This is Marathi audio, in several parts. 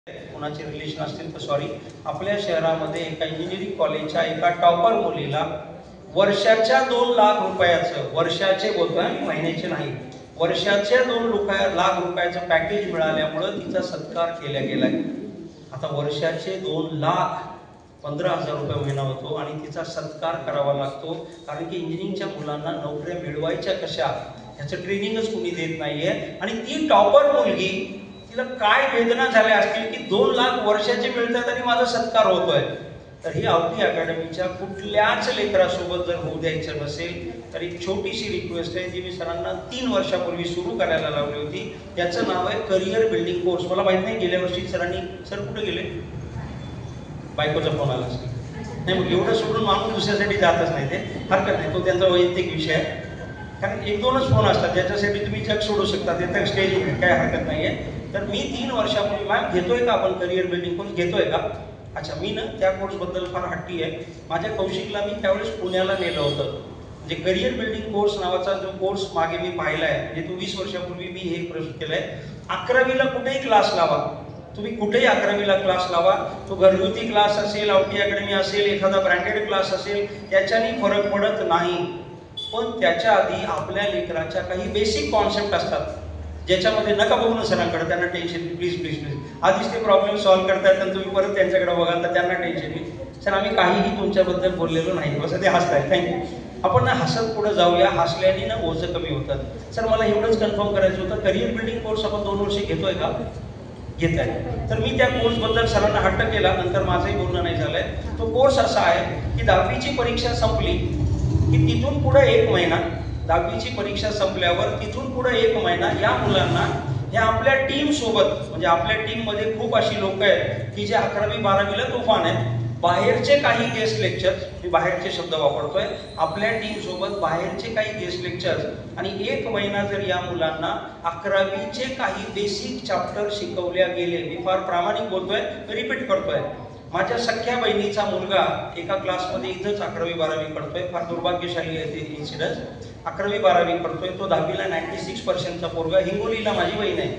कोणाचे रिलेशन असतील तर सॉरी, आपल्या शहरामध्ये एका इंजिनिअरिंग कॉलेजच्या एका टॉपर मुलीला वर्षाच्या 2 लाख रुपयाचं, वर्षाचे बोलतोय महिन्याचे नाही, वर्षाच्या 2 लाख रुपयाचं पॅकेज मिळाल्यामुळं तिचा सत्कार केला गेलाय. आता वर्षाचे 2 लाख 15,000 रुपये महिना होतो आणि तिचा सत्कार करावा लागतो, कारण की इंजिनिअरिंगच्या मुलांना नोकऱ्या मिळवायच्या कशा ह्याचं ट्रेनिंगच कुणी देत नाहीये. आणि ती टॉपर मुलगी, तिला काय वेदना झाल्या असतील की 2 लाख वर्षाचे मिळतात आणि माझा सत्कार होतोय. तर ही आवटी अकॅडमीच्या कुठल्याच लेकरासोबत जर होऊ द्यायचं नसेल तर एक छोटीशी रिक्वेस्ट आहे जी मी सरांना 3 वर्षापूर्वी सुरू करायला लावली होती. त्याचं नाव आहे करिअर बिल्डिंग कोर्स. मला माहित नाही गेल्या वर्षी सरांनी, सर कुठे गेले, बायकोचा फोन आला असेल नाही, मग एवढं सोडून माणूस दुसऱ्यासाठी जातच नाही, ते हरकत नाही, तो त्यांचा वैयक्तिक विषय आहे. कारण 1-2च फोन असतात ज्याच्यासाठी तुम्ही जग सोडू शकता, ते तर स्टेज काय हरकत नाहीये. तर मी 3 वर्षापूर्वी, मॅम घेतोय का आपण करिअर बिल्डिंग कोर्स, घेतोय का? अच्छा, मी ना त्या कोर्सबद्दल फार हट्टी आहे. माझ्या कौशिकला मी त्यावेळेस पुण्याला नेलं होतं. म्हणजे करिअर बिल्डिंग कोर्स नावाचा जो कोर्स मागे मी पाहिला आहे, म्हणजे तो 20 वर्षापूर्वी मी हे प्रस्तुत केलाय. 11वीला कुठेही क्लास लावा तुम्ही, कुठेही 11वीला क्लास लावा, तो घरगुती क्लास असेल, आवटी अकॅडमी असेल, एखादा ब्रँडेड क्लास असेल, त्याच्याने फरक पडत नाही. पण त्याच्या आधी आपल्या लेकराच्या काही बेसिक कॉन्सेप्ट असतात ज्याच्यामध्ये, नका बघू ना सरांकडे, त्यांना टेन्शन, प्लीज प्लीज प्लीज, आधीच ते प्रॉब्लेम सॉल्व्ह करतायत आणि तुम्ही परत त्यांच्याकडे बघाल तर त्यांना टेन्शन येईल. सर आम्ही काहीही तुमच्याबद्दल बोललेलो नाही, असं ते हसताय, थँक्यू. आपण ना हसत पुढे जाऊया, हसल्याने ना ओझं कमी होतात. सर मला एवढंच कन्फर्म करायचं होतं, करिअर बिल्डिंग कोर्स आपण 2 वर्ष घेतोय का? घेत आहे. तर मी त्या कोर्सबद्दल सरांना हट्ट केला, नंतर माझंही बोलणं नाही झालंय. तो कोर्स असा आहे की 10वीची परीक्षा संपली की तिथून पुढे 1 महिना, 10वीची परीक्षा संपल्यावर तिथून पुढे 1 महिना या मुलांना ह्या आपल्या टीम सोबत, म्हणजे आपल्या टीम मध्ये खूप अशी लोक आहेत की जे 11वी 12वीला तुफान आहेत. बाहेरचे काही गेस्ट लेक्चर्स, मी बाहेरचे शब्द वापरतोय, आपल्या टीम सोबत बाहेरचे काही गेस्ट लेक्चर्स, आणि 1 महिना जर या मुलांना 11वीचे काही बेसिक चॅप्टर शिकवल्या गेले. मी फार प्रामाणिक बोलतोय, रिपीट करतोय. माझ्या सख्या बहिणीचा मुलगा एका क्लासमध्ये इथंच 11वी 12वी करतोय, फार दुर्भाग्यशाली आहे ते इन्सिडन्स. 11वी 12वी करतोय तो, 10वीला 96% पोरगा, हिंगोलीला माझी बहीण आहे,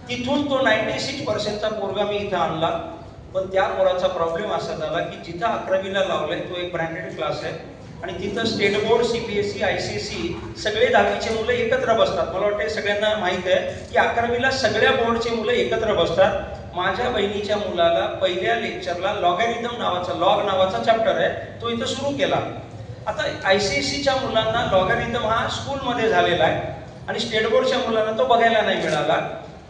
तिथून तो 96% पोरगा मी इथं आणला. पण त्या पोराचा प्रॉब्लेम असा झाला की जिथं 11वीला लावलाय तो एक ब्रँडेड क्लास आहे आणि तिथं स्टेट बोर्ड, CBSE, ICSE सगळे 10वीचे मुलं एकत्र बसतात. मला वाटतं सगळ्यांना माहित आहे की 11वीला सगळ्या बोर्डचे मुलं एकत्र बसतात. माझ्या बहिणीच्या मुलाला पहिल्या लेक्चरला लॉगॅरिथम नावाचा, लॉग नावाचा चॅप्टर आहे, तो इथं सुरू केला. आता ICSEच्या मुलांना लॉगॅरिथम हा स्कूलमध्ये झालेला आहे आणि स्टेट बोर्डच्या मुलांना तो बघायला नाही मिळाला.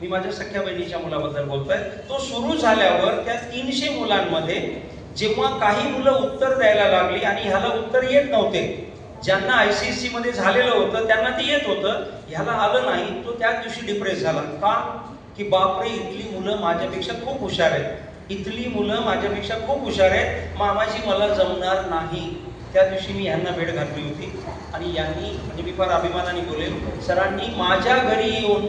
मी माझ्या सख्या बहिणीच्या मुलाबद्दल बोलतोय. तो सुरू झाल्यावर त्या 300 मुलांमध्ये जेव्हा काही मुलं उत्तर द्यायला लागली आणि ह्याला उत्तर येत नव्हते, ज्यांना ICSE मध्ये झालेलं होतं त्यांना ते येत होतं, ह्याला आलं नाही, तो त्याच दिवशी डिप्रेस झाला. का? की बापरे, इथली मुलं माझ्यापेक्षा खूप हुशार आहेत, इथली मुलं माझ्यापेक्षा खूप हुशार आहेत, मामाजी मला जमणार नाही. त्या दिवशी मी यांना भेट घातली होती आणि यांनी, म्हणजे मी फार अभिमानाने बोलेल, सरांनी माझ्या घरी येऊन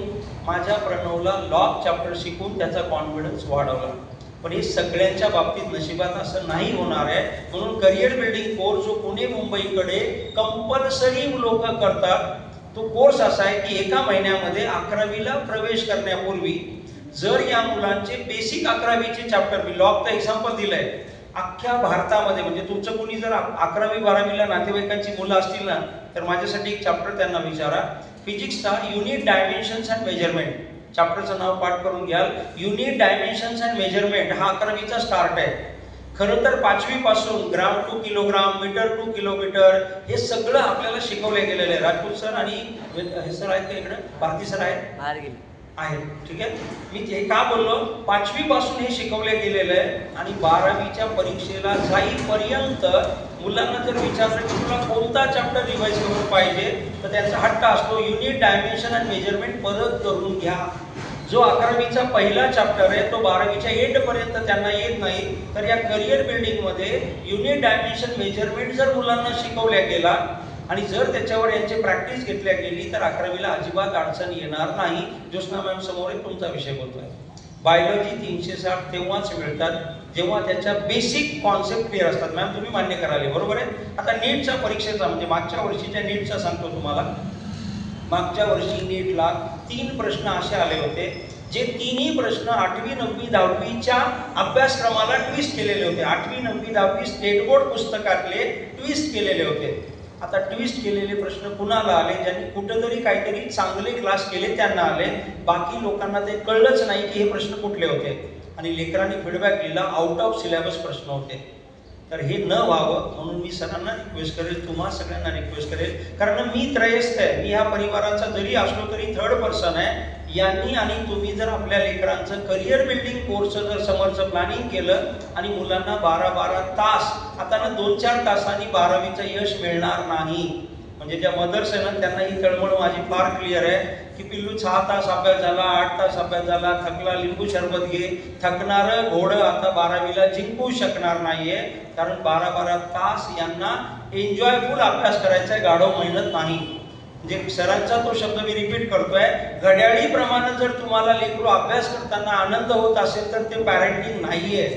माझ्या प्रणवला लॉग चॅप्टर शिकून त्याचा कॉन्फिडन्स वाढवला. पण हे सगळ्यांच्या बाबतीत नशिबात असं नाही होणार आहे. म्हणून करिअर बिल्डिंग कोर्स जो पुणे मुंबईकडे कंपल्सरी लोक करतात, तो कोर्स असा आहे की 1 महिन्यामध्ये 11वीला प्रवेश करण्यापूर्वी जर या मुलांचे बेसिक 11वीचे चॅप्टर, मी लॉगचं एक्झाम्पल दिलंय, अख्ख्या भारतामध्ये, म्हणजे तुमचं कोणी जर 11वी 12वीला नातेवाईकांची मुलं असतील ना, तर माझ्यासाठी एक चॅप्टर त्यांना विचारा, फिजिक्सचा युनिट डायमेन्शन्स अँड मेजरमेंट, चॅप्टरचं नाव पाठ करून घ्याल. युनिट डायमेन्शन्स अँड मेजरमेंट हा 11वीचा स्टार्ट आहे. खरं तर 5वी पासून gram to kilogram, metre to kilometre हे सगळं आपल्याला शिकवलं गेलेलं आहे. राजपूत सर आणि हे सर आहेत का इकडे, भारती सर आहेत, आहेत, ठीक आहे. मी हे का बोललो, 5वी पासून हे शिकवले गेलेलं आहे आणि 12वीच्या परीक्षेला जाईपर्यंत मुलांना जर विचारलं की तुला कोणता चॅप्टर रिवाइज करून पाहिजे, तर त्यांचा हट्ट असतो युनिट डायमेन्शन आणि मेजरमेंट परत करून घ्या. जो 11वीचा पहिला चॅप्टर आहे तो 12वीच्या एंडपर्यंत त्यांना येत नाही. तर या करिअर बिल्डिंगमध्ये युनिट डायमेन्शन मेजरमेंट जर मुलांना शिकवल्या गेला आणि जर त्याच्यावर यांची प्रॅक्टिस घेतल्या गेली तर 11वीला अजिबात अडचण येणार नाही. ज्योत्स्ना मॅम समोर तुमचा विषय बोलतोय. बायोलॉजी 360 तेव्हाच मिळतात जेव्हा त्याच्या बेसिक कॉन्सेप्ट क्लिअर असतात. मॅम तुम्ही मान्य कराले, बरोबर आहे. आता नीटच्या परीक्षेचा, म्हणजे मागच्या वर्षीच्या नीटचा सांगतो तुम्हाला. मागच्या वर्षी नीटला 3 प्रश्न असे आले होते जे तिन्ही प्रश्न 8वी 9वी 10वीच्या अभ्यासक्रमाला ट्विस्ट केलेले होते. 8वी 9वी 10वी स्टेट बोर्ड पुस्तकातले ट्विस्ट केलेले होते. आता ट्विस्ट केलेले प्रश्न कुणाला आले? ज्यांनी कुठेतरी काहीतरी चांगले क्लास केले त्यांना आले. बाकी लोकांना ते कळलंच नाही की हे प्रश्न कुठले होते. आणि लेकरांनी फीडबॅक दिला आउट ऑफ सिलेबस प्रश्न होते. तर हे न व्हावं म्हणून मी सरांना रिक्वेस्ट करेल, तुम्हा सगळ्यांना रिक्वेस्ट करेल, कारण मी त्रयस्थ आहे, मी ह्या परिवाराचा जरी असलो तरी थर्ड पर्सन आहे. यांनी आणि तुम्ही जर आपल्या लेकरांचं करिअर बिल्डिंग कोर्सचं जर समोरचं प्लॅनिंग केलं आणि मुलांना 12-12 तास, आता ना 2-4 तासांनी 12वीचं यश मिळणार नाही. म्हणजे ज्या मदर्स आहे ना त्यांना ही तळमळ माझी फार क्लिअर आहे की पिल्लू 6 तास अभ्यास झाला, 8 तास अभ्यास झाला, थकला, लिंबू सरबत घे. थकणारं घोडं आता 12वीला जिंकू शकणार नाहीये, कारण 12-12 तास यांना एन्जॉयफुल अभ्यास करायचा आहे, गाढव मेहनत नाही. म्हणजे सरांचा तो शब्द मी रिपीट करतोय, घड्याळीप्रमाणे जर तुम्हाला लेकरू अभ्यास करताना आनंद होत असेल तर ते पॅरेंटिंग नाहीये.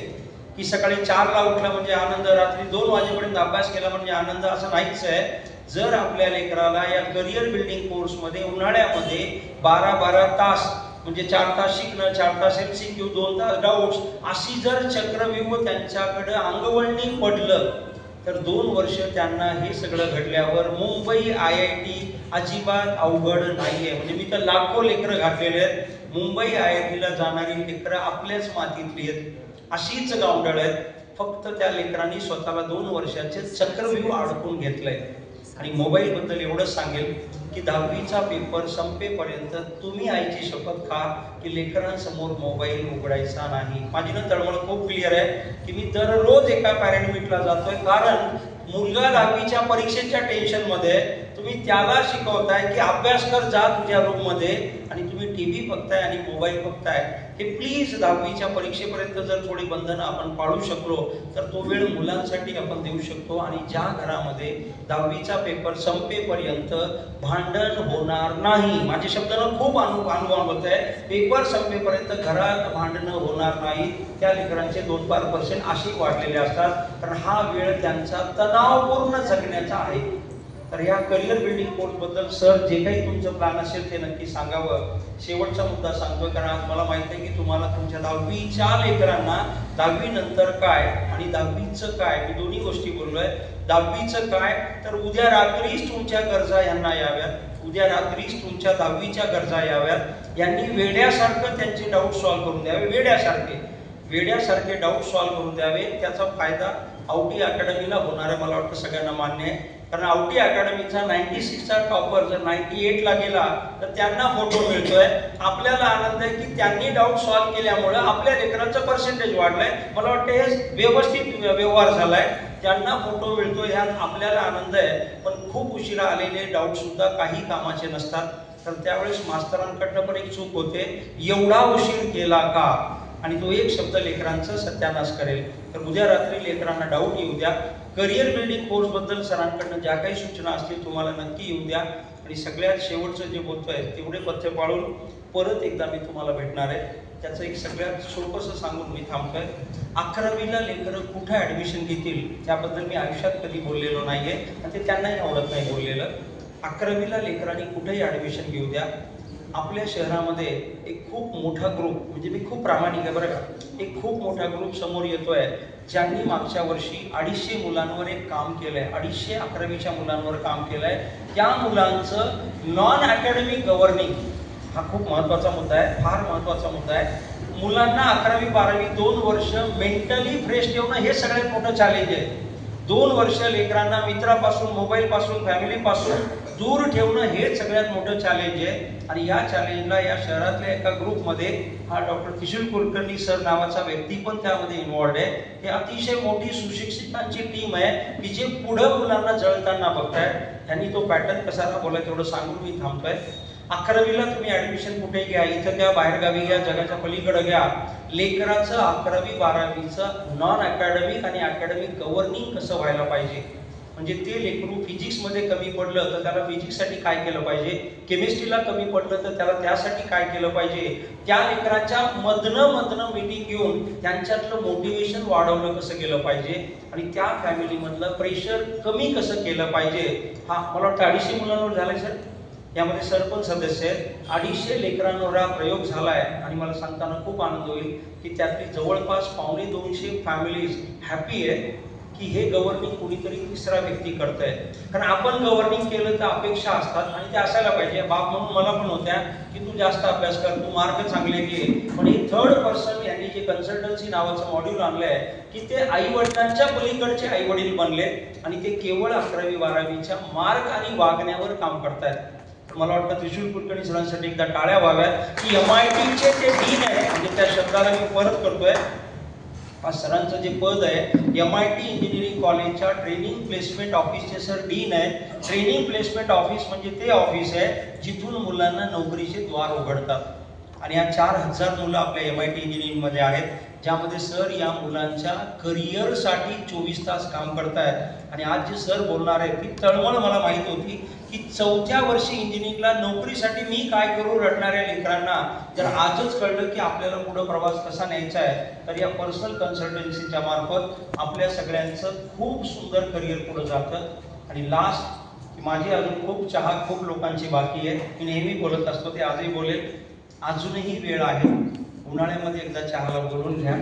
की सकाळी 4ला उठला म्हणजे आनंद, रात्री 2 वाजेपर्यंत अभ्यास केला म्हणजे आनंद, असं नाहीच आहे. जर आपल्या लेकराला या करिअर बिल्डिंग कोर्समध्ये उन्हाळ्यामध्ये 12-12 तास म्हणजे 4 तास शिकणं, 4 तास MCQ, 2 तास डाऊट्स, अशी जर चक्रव्यूह त्यांच्याकडे अंगवळणी पडलं तर 2 वर्ष त्यांना हे सगळं घडल्यावर मुंबई IIT अजिबात अवघड नाहीये. म्हणजे मी तर लाखो लेकरं घातलेले आहेत. मुंबई IITला जाणारी लेकरं आपल्याच मातीतली आहेत, अशीच गावंढळ आहेत. फक्त त्या लेकरांनी स्वतःला 2 वर्षाचे चक्रव्यूह अडकून घेतलंय. आणि मोबाईल बद्दल एवढंच सांगेल की 10वीचा पेपर संपेपर्यंत तुम्ही आईची शपथ खा की लेकरांसमोर मोबाईल उघडायचा नाही. माझी ना तळमळ खूप क्लिअर आहे की मी दररोज एका पॅरेंट मीटला जातोय, कारण मुलगा 10वीच्या परीक्षेच्या टेन्शन मध्ये तुम्ही त्याला शिकवताय की अभ्यास कर, जा तुझ्या रूम मध्ये, आणि तुम्ही टीव्ही बघताय आणि मोबाईल बघताय. हे प्लीज 10वीच्या परीक्षेपर्यंत जर थोडी बंधनं आपण पाळू शकलो तर तो वेळ मुलांसाठी आपण देऊ शकतो. आणि ज्या घरामध्ये 10वीचा पेपर संपेपर्यंत भांडण होणार नाही, माझे शब्दानं खूप अनुभव होत आहे, पेपर संपेपर्यंत घरात भांडणं होणार नाही, त्या लेकरांचे 2-4% अशी वाढलेले असतात, कारण हा वेळ त्यांचा तणावपूर्ण जगण्याचा आहे. तर या करिअर बिल्डिंग कोर्स बद्दल सर जे काही तुमचं प्लॅन असेल ते नक्की सांगावं. शेवटचा मुद्दा सांगतोय कारण आज मला माहिती आहे की तुम्हाला तुमच्या 10वीच्या लेकरांना 10वी नंतर काय आणि 10वीचं काय, मी दोन्ही गोष्टी बोललोय. 10वीचं काय तर उद्या रात्रीच तुमच्या गरजा यांना याव्यात, उद्या रात्रीच तुमच्या 10वीच्या गरजा याव्यात. यांनी वेड्यासारखं त्यांचे डाऊट सॉल्व्ह करून द्यावे, वेड्यासारखे डाऊट सॉल्व्ह करून द्यावे. त्याचा फायदा औटी अकॅडमीला होणार आहे, मला वाटतं सगळ्यांना मान्य आहे. कारण औटी अकॅडमीचा 96चा टॉपर जर 98ला गेला तर त्यांना फोटो मिळतोय. आपल्याला आनंद आहे की त्यांनी डाऊट सॉल्व्ह केल्यामुळे आपल्या लेकरांचं पर्सेंटेज वाढलंय. मला वाटतं हे व्यवस्थित व्यवहार झालाय, त्यांना फोटो मिळतोय, ह्यात आपल्याला आनंद आहे. पण खूप उशिरा आलेले डाऊट सुद्धा काही कामाचे नसतात, तर त्यावेळेस मास्तरांकडनं पण एक चूक होते, एवढा उशीर केला का, आणि तो एक शब्द लेकरांचं सत्यानाश करेल. तर उद्या रात्री लेकरांना डाऊट येऊ द्या. करिअर बिल्डिंग कोर्स बद्दल सरांकडनं ज्या काही सूचना असतील तुम्हाला नक्की येऊ द्या. आणि सगळ्यात शेवटचं जे बोलतोय तेवढे पथ्य पाळून परत एकदा मी तुम्हाला भेटणार आहे. त्याचं एक सगळ्यात सोपंसं सांगून मी थांबतोय. 11वीला लेकरं कुठं ॲडमिशन घेतील त्याबद्दल मी आयुष्यात कधी बोललेलो नाहीये आणि ते त्यांनाही आवडत नाही बोललेलं. 11वीला लेकरांनी कुठेही ॲडमिशन घेऊ द्या. आपल्या शहरामध्ये एक खूप मोठा ग्रुप, म्हणजे मी खूप प्रामाणिक आहे बरं का, एक खूप मोठा ग्रुप समोर येतोय ज्यांनी मागच्या वर्षी 250 मुलांवर एक काम केलंय, 250 11वीच्या मुलांवर काम केलंय. त्या मुलांचं नॉन अकॅडमिक गव्हर्निंग हा खूप महत्त्वाचा मुद्दा आहे, फार महत्त्वाचा मुद्दा आहे. मुलांना 11वी 12वी 2 वर्ष मेंटली फ्रेश ठेवणं हे सगळ्यात मोठं चॅलेंज आहे. 2 वर्ष लेकरांना मित्रापासून, मोबाईलपासून, फॅमिलीपासून दूर ठेवणं हे सगळ्यात मोठं चॅलेंज आहे. आणि या चॅलेंजला या शहरातल्या एका ग्रुपमध्ये हा डॉक्टर किशोर कुलकर्णी सर नावाचा व्यक्ती पण त्यामध्ये इन्व्हॉल्ड आहे. हे अतिशय मोठी सुशिक्षितांची टीम आहे की जे पुढं मुलांना जळताना बघतायत. त्यांनी तो पॅटर्न कसा राबवला तेवढं सांगून मी थांबतोय. 11वीला तुम्ही ॲडमिशन कुठे घ्या, इथं घ्या, बाहेरगावी घ्या, जगाच्या पलीकडे घ्या, लेकराचं 11वी 12वीचं नॉन अकॅडमिक आणि अकॅडमिक गव्हर्निंग कसं व्हायला पाहिजे. म्हणजे ते लेकरू फिजिक्समध्ये कमी पडलं तर त्याला फिजिक्ससाठी काय केलं पाहिजे, केमिस्ट्रीला कमी पडलं तर त्याला त्यासाठी काय केलं पाहिजे, त्या लेकराच्या मधनं मीटिंग घेऊन त्यांच्यातलं मोटिवेशन वाढवणं कसं केलं पाहिजे आणि त्या फॅमिलीमधलं प्रेशर कमी कसं केलं पाहिजे. हा मला वाटतं 250 मुलांवर झालंय सर, यामध्ये सर पण सदस्य आहेत. 250 लेकरांवर हा प्रयोग झाला आहे आणि मला सांगताना खूप आनंद होईल की त्यातली जवळपास 250 फॅमिलीज हॅपी आहे की हे गव्हर्निंग कुणीतरी तिसरा व्यक्ती करत आहे. कारण आपण गव्हर्निंग केलं तर अपेक्षा असतात आणि ते असायला पाहिजे. बाप म्हणून मला पण होत्या की तू जास्त अभ्यास कर, तू मार्क चांगले घे, पण हे थर्ड पर्सन यांनी जे कन्सल्टन्सी नावाचं मॉड्यूल आणलं आहे की ते आई वडिलांच्या पलीकडचे आई वडील बनले आणि ते केवळ 11वी 12वीच्या मार्क आणि वागण्यावर काम करतायत. मला वाटतं त्रिशूल कुलकर्णी सरांसाठी एकदा टाळ्या व्हाव्यात की MIT चे ते डीन आहे, म्हणजे त्या शब्दाला मी परत करतोय. सरांचं जे पद आहे MIT इंजिनिअरिंग कॉलेजच्या ट्रेनिंग प्लेसमेंट ऑफिसचे सर डीन आहे. ट्रेनिंग प्लेसमेंट ऑफिस म्हणजे ते ऑफिस आहे जिथून मुलांना नोकरीचे द्वार उघडतात. आणि या 4000 मुलं आपल्या MIT इंजिनिअरिंग मध्ये आहेत, ज्यामध्ये सर या मुलांच्या करिअरसाठी 24 तास काम करतायत. आणि आज जे सर बोलणार आहेत ती तळमळ मला माहित होती की 4थ्या वर्षी इंजिनिअरिंगला नोकरीसाठी मी काय करू रटणाऱ्या लेकरांना जर आजच कळलं की आपल्याला पुढे प्रवास कसा न्यायचा आहे, तर या पर्सनल कन्सल्टन्सीच्या मार्फत आपल्या सगळ्यांचं खूप सुंदर करिअर पुढे जातं. आणि लास्ट, माझी अजून खूप चहा खूप लोकांची बाकी आहे, मी नेहमी बोलत असतो ते आजही बोलेल. अजूनही वेळ आहे, उन्हाळ्यामध्ये एकदा चहाला बोलून घ्या.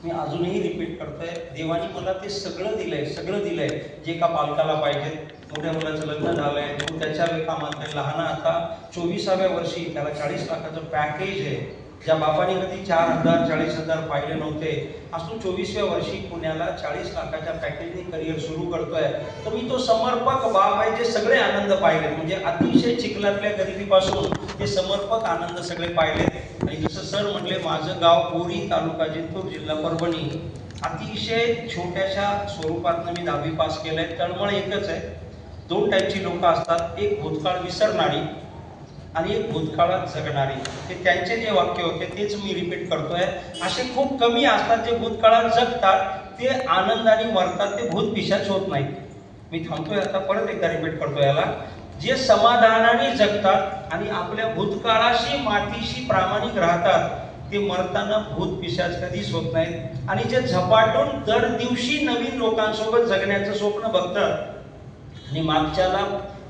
मी अजूनही रिपीट करतोय, देवानी मला ते सगळं दिलंय जे का पालकाला पाहिजे. मोठ्या मुलाचं लग्न झालंय, तो त्याच्या कामात आहे. लहान आता 24व्या वर्षी त्याला 40 लाखाचं पॅकेज आहे. ज्या बापाने कधी 4,000 40,000 पाहिले नव्हते, आज तो 24व्या वर्षी पुण्याला 40 लाखाच्या पॅकेजने करिअर सुरू करतोय. तर मी तो समर्पक बाप आहे जे सगळे आनंद पाहिले, म्हणजे अतिशय चिखलातल्या गरिबीपासून ते समर्पक आनंद सगळे पाहिलेत. आणि जसं सर म्हणले, माझं गाव बोरी, तालुका जिंतूर, जिल्हा परभणी. अतिशय छोट्याशा स्वरूपातनं मी 10वी पास केलंय. तळमळ एकच आहे, 2 टाईपची लोक असतात, एक भूतकाळ विसरणारी आणि एक भूतकाळात जगणारी. ते त्यांचे जे वाक्य होते तेच मी रिपीट करतोय. असे खूप कमी असतात जे भूतकाळात जगतात, ते आनंदाने मरतात, ते भूत पिशाच होत नाहीत. मी थांबतोय आता, परत एकदा रिपीट करतोय याला. जे समाधानाने जगतात आणि आपल्या भूतकाळाशी मातीशी प्रामाणिक राहतात, ते मरताना भूत पिशाच कधीच होत नाहीत. आणि जे झपाटून दर दिवशी नवीन लोकांसोबत जगण्याचं स्वप्न बघतात आणि मागच्याला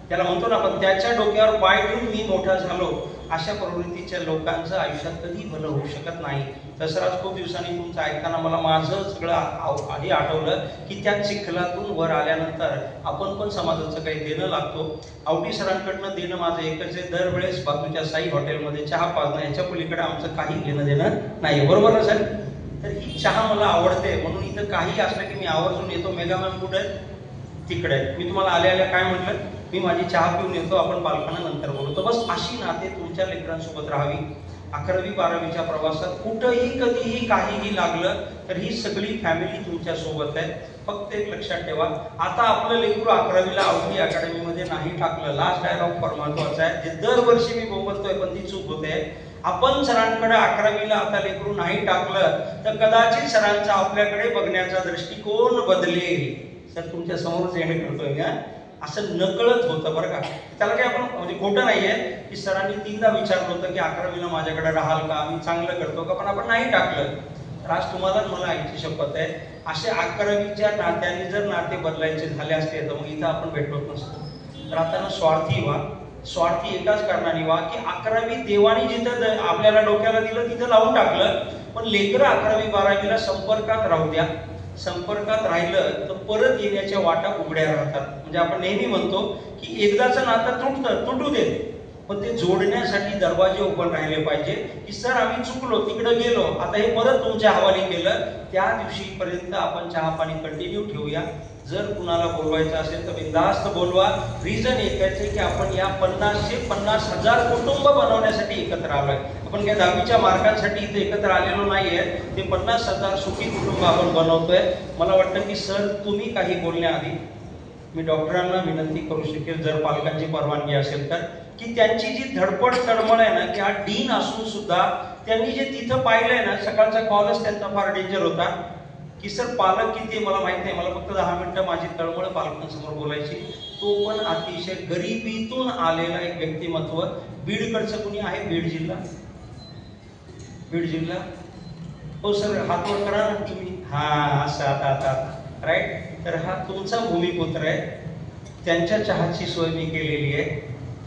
त्याला म्हणतो ना आपण, त्याच्या डोक्यावर पाय ठेवून मी मोठा झालो, अशा प्रवृत्तीच्या लोकांचं आयुष्यात कधी भलं होऊ शकत नाही. तसं आज खूप दिवसांनी तुमचं ऐकताना मला माझं सगळं आधी आठवलं की त्या चिखलातून वर आल्यानंतर आपण पण समाजाचं काही देणं लागतो. आवटी सरांकडनं देणं माझं एकच आहे, दरवेळेस बाजूच्या साई हॉटेलमध्ये चहा पाजणं, याच्या पलीकडे आमचं काही घेणं देणं नाही. बरोबर ना सर? तर ही चहा मला आवडते, म्हणून इथं काही असलं की मी आवर्जून येतो. मेगामॅन कुठे आहे? तिकडे आहे. मी तुम्हाला आल्या काय म्हटलं, मी माझी चहा पिऊन येतो, आपण पालकांना नंतर बोलतो. बस अशी नाते तुमच्या लेकरांसोबत राहावी. 11वी 12वीच्या प्रवासात कुठंही कधीही काहीही लागलं तर ही सगळी फॅमिली तुमच्या सोबत आहे. फक्त एक लक्षात ठेवा, आता आपलं लेकरू 11वीला आवटी अकॅडमीमध्ये नाही टाकलं. लास्ट डायलॉग फार महत्वाचा आहे, जे दरवर्षी मी बोलतोय पण ती चूक होते. आपण सरांकडे 11वीला आता लेकरू नाही टाकलं तर कदाचित सरांचा आपल्याकडे बघण्याचा दृष्टिकोन बदलेल. सर तुमच्या समोरच येणे करतोय का, असं नकळत होतं बरं का. त्याला काय आपण म्हणजे खोटं नाहीये की सरांनी 3दा विचारलं होतं की 11वीला माझ्याकडे राहाल का, मी चांगलं करतो का, पण आपण नाही टाकलं. तर आज तुम्हाला मला आईची शपथ आहे, असे 11वीच्या नात्याने जर नाते बदलायचे झाले असते तर मग इथं आपण भेटत नसतो. तर आता ना स्वार्थी व्हा. स्वार्थी एकाच कारणाने व्हा की 11वी देवानी जिथं आपल्याला डोक्याला दिलं तिथं लावून टाकलं, पण लेकरं 11वी 12वीला संपर्कात राहू द्या. संपर्कात राहिलं तर परत येण्याच्या वाटा उघड्या राहतात. म्हणजे आपण नेहमी म्हणतो की एकदाचं नातं तुटू दे, पण ते जोडण्यासाठी दरवाजे ओपन राहिले पाहिजे. की सर आम्ही चुकलो, तिकडे गेलो, आता हे परत तुमच्या हवाली केलं, त्या दिवशीपर्यंत आपण चहा पाणी कंटिन्यू ठेवूया. जर कुणाला बोलवायचं असेल तर बिनधास्त बोलवा. रिझन एकच आहे की आपण या 50,000 कुटुंब बनवण्यासाठी एकत्र आलोय. आपण काय 10वीच्या मार्कांसाठी इथे एकत्र आलेलो नाहीये, ते 50,000 सुखी कुटुंब आपण बनवतोय. मला वाटतं की सर तुम्ही काही बोलण्याआधी मी डॉक्टरांना विनंती करू शकेल, जर पालकांची परवानगी असेल तर, की त्यांची जी धडपड तळमळ आहे ना, की हा डीन असून सुद्धा त्यांनी जे तिथं पाहिलंय ना, सकाळचा कॉलच त्यांचा फार डेंजर होता की सर पालक किती मला माहित नाही, मला फक्त 10 मिनिटं माझी तळमळ पालकांसमोर बोलायची. तो पण अतिशय गरिबीतून आलेला एक व्यक्तिमत्व. बीडकडचं कुणी आहे? बीड जिल्हा? बीड जिल्हा? हो सर, हात वर करा ना तुम्ही. हा असं आता राईट. तर हा तुमचा भूमिपुत्र आहे, त्यांच्या चहाची सोय मी केलेली आहे.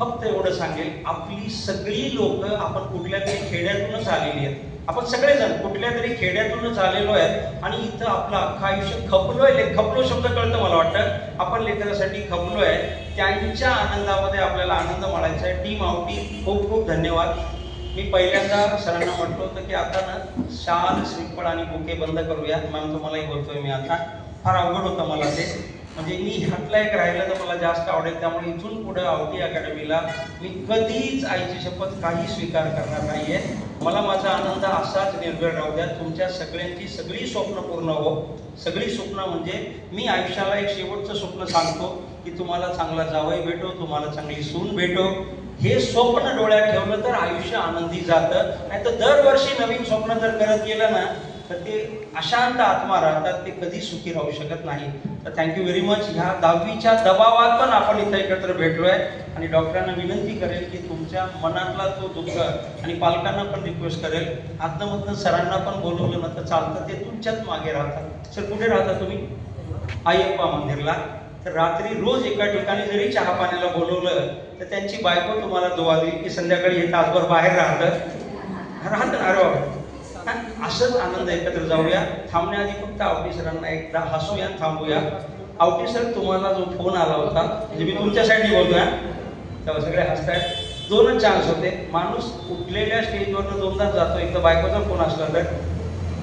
फक्त एवढं सांगेल, आपली सगळी लोक आपण कुठल्या तरी खेड्यातूनच आलेली आहेत. आपण सगळेजण कुठल्या तरी खेड्यातूनच आलेलो आहेत आणि इथं आपलं अख्खं आयुष्य खपलोय. खपलो शब्द कळतं मला वाटतं. आपण लेकरासाठी खपलोय. त्यांच्या आनंदामध्ये आपल्याला आनंद मानायचा आहे. टीम आवटी खूप खूप धन्यवाद. मी पहिल्यांदा सरांना म्हटलं होतं की आता ना शाल, श्रीफळ आणि बुके बंद करूया. मॅम तुम्हालाही बोलतोय मी आता. फार अवघड होतं मला ते, म्हणजे मी ह्यातला एक राहिलं तर मला जास्त आवडेल. त्यामुळे इथून पुढे आवटी अकॅडमीला मी कधीच आईची शपथ काही स्वीकार करणार नाहीये. मला माझा आनंद असाच निर्भर राहू द्या. तुमच्या सगळ्यांची सगळी स्वप्न पूर्ण हो. सगळी स्वप्न म्हणजे मी आयुष्याला एक शेवटचं स्वप्न सांगतो की तुम्हाला चांगला जावई भेटो, तुम्हाला चांगली सून भेटो. हे स्वप्न डोळ्यात ठेवलं तर आयुष्य आनंदी जातं. नाही तर दरवर्षी नवीन स्वप्न जर करत गेलं ना तर ते अशांत आत्मा राहतात, ते कधी सुखी राहू शकत नाही. तर थँक्यू व्हेरी मच. ह्या 10वीच्या दबावात पण आपण इथं एकत्र भेटलोय आणि डॉक्टरांना विनंती करेल की तुमच्या मनातला तो दुःख, आणि पालकांना पण रिक्वेस्ट करेल, आतमधनं सरांना पण बोलवलं ना तर चालतं. ते तुमच्याच मागे राहतात. सर कुठे राहता तुम्ही? अय्यप्पा मंदिरला. तर रात्री रोज एका ठिकाणी जरी चहा पाण्याला बोलवलं तर त्यांची बायको तुम्हाला दुवा देईल की संध्याकाळी हे तासभर बाहेर राहतं. अरे बाबा, असंच आनंद एकत्र जाऊया. थांबण्याआधी फक्त आवटी सरांना एकदा हसूया, थांबूया. आवटी सर, तुम्हाला जो फोन आला होता, म्हणजे मी तुमच्यासाठी बोलतोय, तेव्हा सगळे हसतायत. 2च चान्स होते. माणूस उठलेल्या स्टेजवरनं 2दाच जातो. एकदा बायकोचा फोन असला तर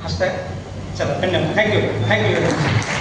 हसतायत. चला, धन्यवाद. थँक्यू.